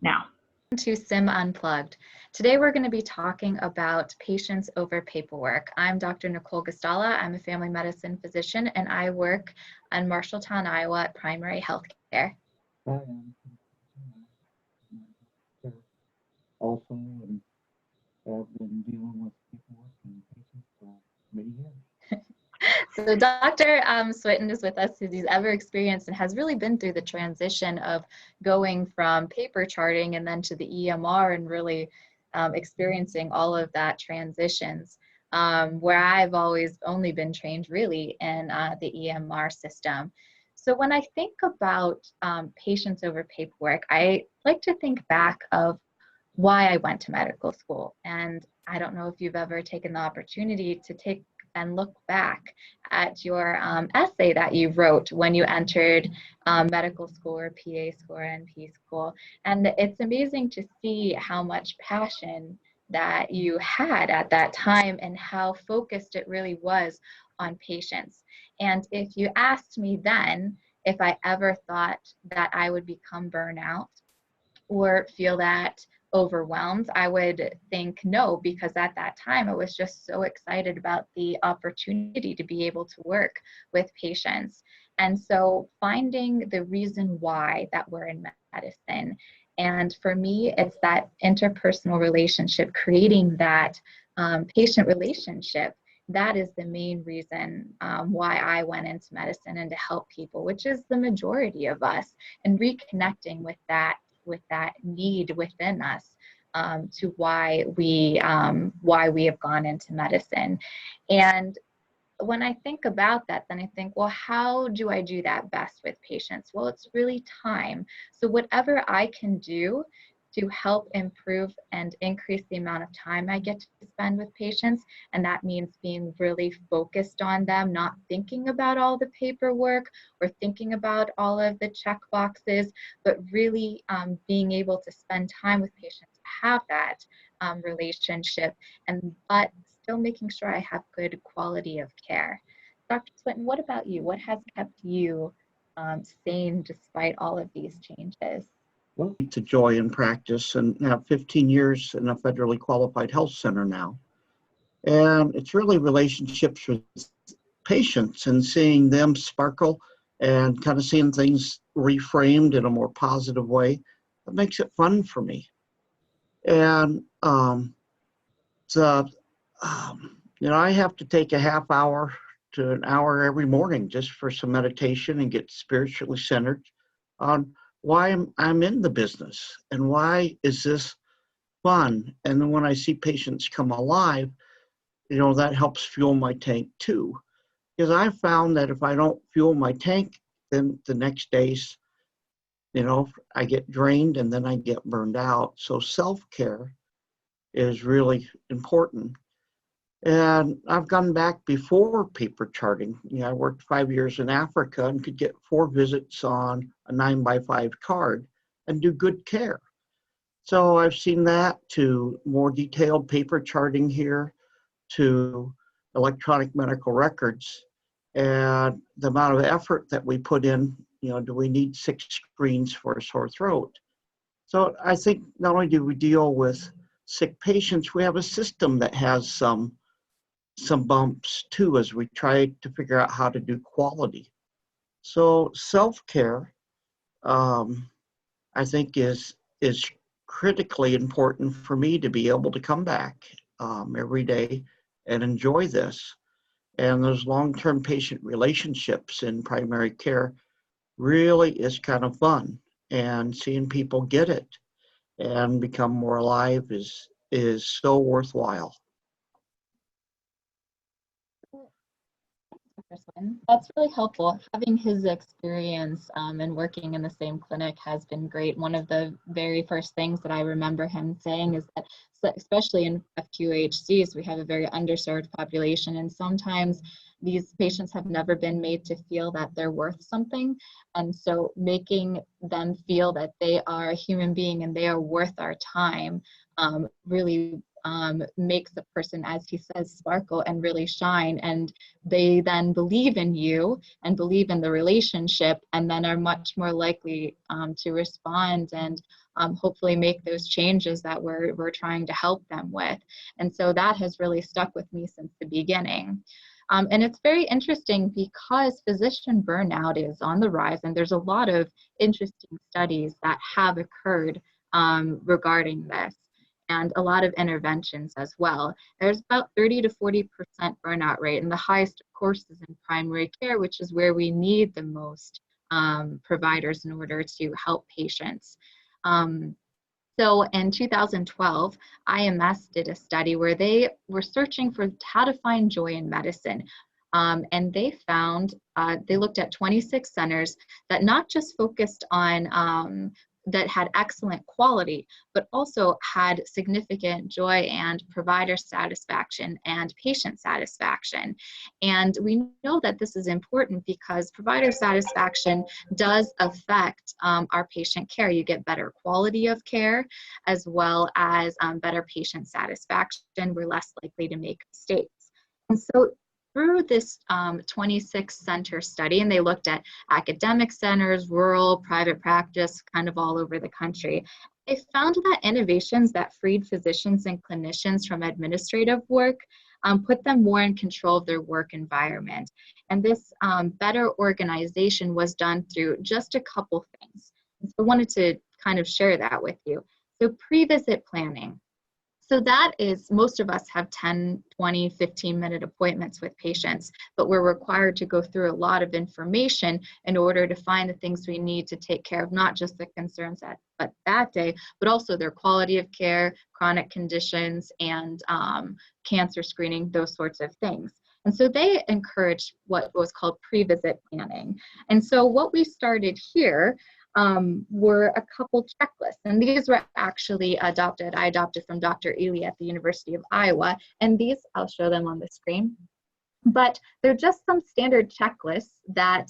now. To SIM Unplugged. Today we're going to be talking about patients over paperwork. I'm Dr. Nicole Gastala. I'm a family medicine physician and I work on Marshalltown, Iowa at Primary Healthcare. Hi, I'm also and have been dealing with paperwork and patients for many years. So Dr. Swinton is with us because he's ever experienced and has really been through the transition of going from paper charting and then to the EMR and really experiencing all of that transitions, where I've always only been trained really in the EMR system. So when I think about patients over paperwork, I like to think back of why I went to medical school. And I don't know if you've ever taken the opportunity to take and look back at your essay that you wrote when you entered medical school or PA school or NP school. And it's amazing to see how much passion that you had at that time and how focused it really was on patients. And if you asked me then if I ever thought that I would become burnout or feel that overwhelmed, I would think no, because at that time I was just so excited about the opportunity to be able to work with patients. And so finding the reason why that we're in medicine. And for me, it's that interpersonal relationship, creating that patient relationship. That is the main reason why I went into medicine and to help people, which is the majority of us, and reconnecting with that need within us to why we have gone into medicine. And when I think about that, then I think, well, how do I do that best with patients? Well, it's really time. So whatever I can do to help improve and increase the amount of time I get to spend with patients. And that means being really focused on them, not thinking about all the paperwork or thinking about all of the check boxes, but really being able to spend time with patients, have that relationship, but still making sure I have good quality of care. Dr. Swinton, what about you? What has kept you sane despite all of these changes? Well, it's a joy in practice and have 15 years in a federally qualified health center now. And it's really relationships with patients and seeing them sparkle and kind of seeing things reframed in a more positive way. That makes it fun for me. And, I have to take a half hour to an hour every morning just for some meditation and get spiritually centered on why I'm in the business and why is this fun. And then when I see patients come alive, that helps fuel my tank too. Because I found that if I don't fuel my tank, then the next days, I get drained and then I get burned out. So self-care is really important. And I've gone back before paper charting. I worked 5 years in Africa and could get 4 visits on a 9x5 card and do good care. So I've seen that to more detailed paper charting here, to electronic medical records, and the amount of effort that we put in. Do we need 6 screens for a sore throat? So I think not only do we deal with sick patients, we have a system that has some bumps too as we try to figure out how to do quality. So self-care, I think is critically important for me to be able to come back every day and enjoy this. And those long-term patient relationships in primary care really is kind of fun. And seeing people get it and become more alive is so worthwhile. That's really helpful. Having his experience and working in the same clinic has been great. One of the very first things that I remember him saying is that, especially in FQHCs, we have a very underserved population, and sometimes these patients have never been made to feel that they're worth something. And so making them feel that they are a human being and they are worth our time really makes a person, as he says, sparkle and really shine. And they then believe in you and believe in the relationship, and then are much more likely to respond and hopefully make those changes that we're trying to help them with. And so that has really stuck with me since the beginning. And it's very interesting because physician burnout is on the rise, and there's a lot of interesting studies that have occurred regarding this, and a lot of interventions as well. There's about 30 to 40% burnout rate, and the highest, of course, is in primary care, which is where we need the most providers in order to help patients. So in 2012, IMS did a study where they were searching for how to find joy in medicine. And they found, they looked at 26 centers that not just focused on, that had excellent quality, but also had significant joy and provider satisfaction and patient satisfaction. And we know that this is important because provider satisfaction does affect our patient care. You get better quality of care as well as better patient satisfaction. We're less likely to make mistakes. And so through this 26 center study, and they looked at academic centers, rural, private practice, kind of all over the country, they found that innovations that freed physicians and clinicians from administrative work put them more in control of their work environment. And this better organization was done through just a couple things. So I wanted to kind of share that with you. So pre-visit planning. So that is, most of us have 10, 20, 15-minute appointments with patients, but we're required to go through a lot of information in order to find the things we need to take care of, not just the concerns but that day, but also their quality of care, chronic conditions, and cancer screening, those sorts of things. And so they encouraged what was called pre-visit planning. And so what we started here were a couple checklists, and these were actually I adopted from Dr. Ely at the University of Iowa, and these, I'll show them on the screen, but they're just some standard checklists that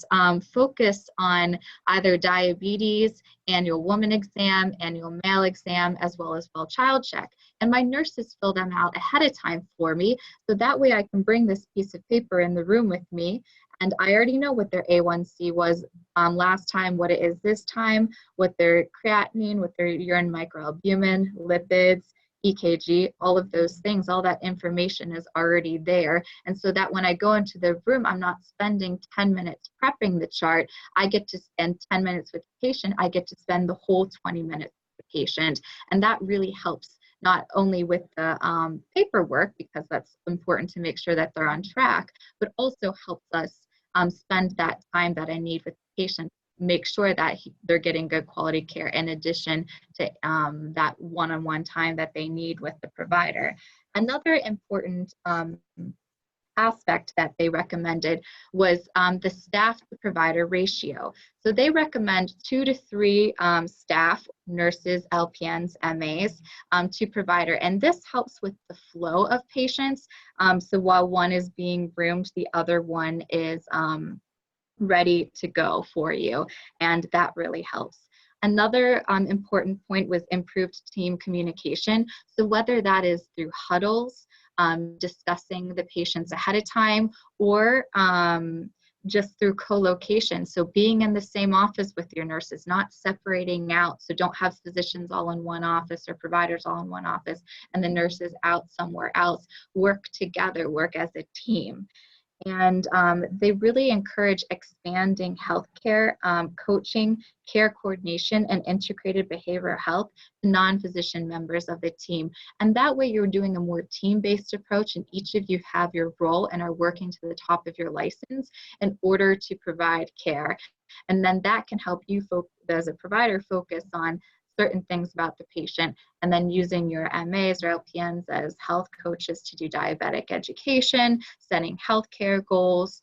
focus on either diabetes, annual woman exam, annual male exam, as well as child check. And my nurses fill them out ahead of time for me, so that way I can bring this piece of paper in the room with me, and I already know what their A1C was last time, what it is this time, what their creatinine, what their urine microalbumin, lipids, EKG, all of those things, all that information is already there. And so that when I go into the room, I'm not spending 10 minutes prepping the chart. I get to spend 10 minutes with the patient. I get to spend the whole 20 minutes with the patient. And that really helps not only with the paperwork, because that's important to make sure that they're on track, but also helps us spend that time that I need with the patient, make sure that they're getting good quality care in addition to that one-on-one time that they need with the provider. Another important aspect that they recommended was the staff to provider ratio. So they recommend 2 to 3 staff, nurses, LPNs, MAs to provider. And this helps with the flow of patients. So while one is being groomed, the other one is ready to go for you. And that really helps. Another important point was improved team communication. So whether that is through huddles, discussing the patients ahead of time, or just through co-location. So being in the same office with your nurses, not separating out. So don't have physicians all in one office or providers all in one office and the nurses out somewhere else. Work together, work as a team. And they really encourage expanding healthcare, coaching, care coordination, and integrated behavioral health to non-physician members of the team. And that way you're doing a more team-based approach, and each of you have your role and are working to the top of your license in order to provide care. And then that can help you, as a provider, focus on certain things about the patient, and then using your MAs or LPNs as health coaches to do diabetic education, setting healthcare goals.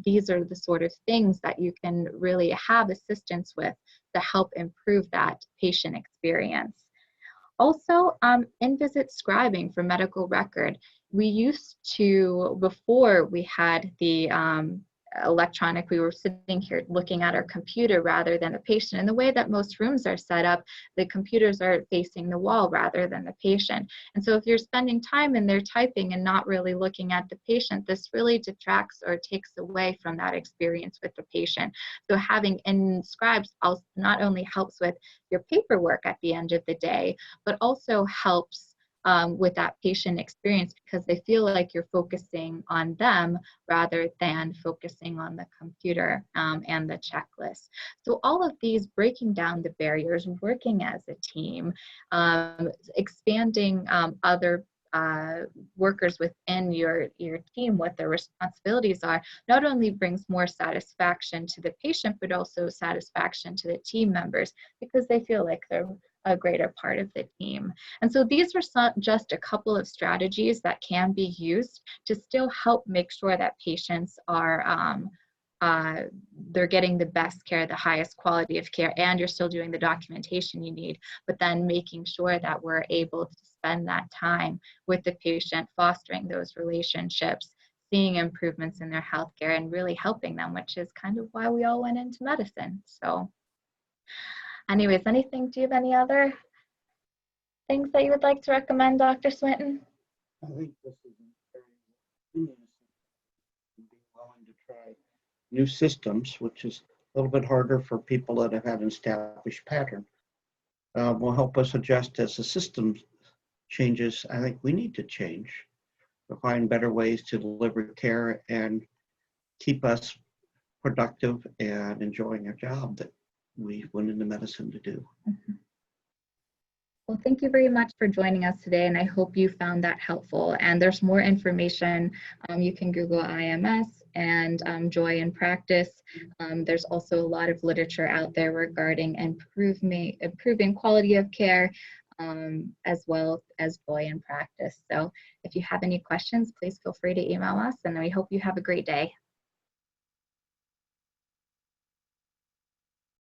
These are the sort of things that you can really have assistance with to help improve that patient experience. Also, in-visit scribing for medical record. We used to, before we had the electronic. We were sitting here looking at our computer rather than the patient. And the way that most rooms are set up, the computers are facing the wall rather than the patient. And so if you're spending time in there typing and not really looking at the patient, this really detracts or takes away from that experience with the patient. So having in scribes also not only helps with your paperwork at the end of the day, but also helps with that patient experience, because they feel like you're focusing on them rather than focusing on the computer and the checklist. So all of these, breaking down the barriers, working as a team, expanding other workers within your team, what their responsibilities are, not only brings more satisfaction to the patient, but also satisfaction to the team members, because they feel like they're a greater part of the team. And so these are just a couple of strategies that can be used to still help make sure that patients are they're getting the best care, the highest quality of care, and you're still doing the documentation you need, but then making sure that we're able to spend that time with the patient, fostering those relationships, seeing improvements in their healthcare, and really helping them, which is kind of why we all went into medicine. So anyways, do you have any other things that you would like to recommend, Dr. Swinton? I think this is very being willing to try new systems, which is a little bit harder for people that have had an established pattern, will help us adjust as the system changes. I think we need to change to find better ways to deliver care and keep us productive and enjoying our job that we went into medicine to do. Mm-hmm. Well, thank you very much for joining us today, and I hope you found that helpful. And there's more information. You can Google IMS and Joy in Practice. There's also a lot of literature out there regarding improving quality of care, as well as Joy in Practice. So if you have any questions, please feel free to email us, and we hope you have a great day.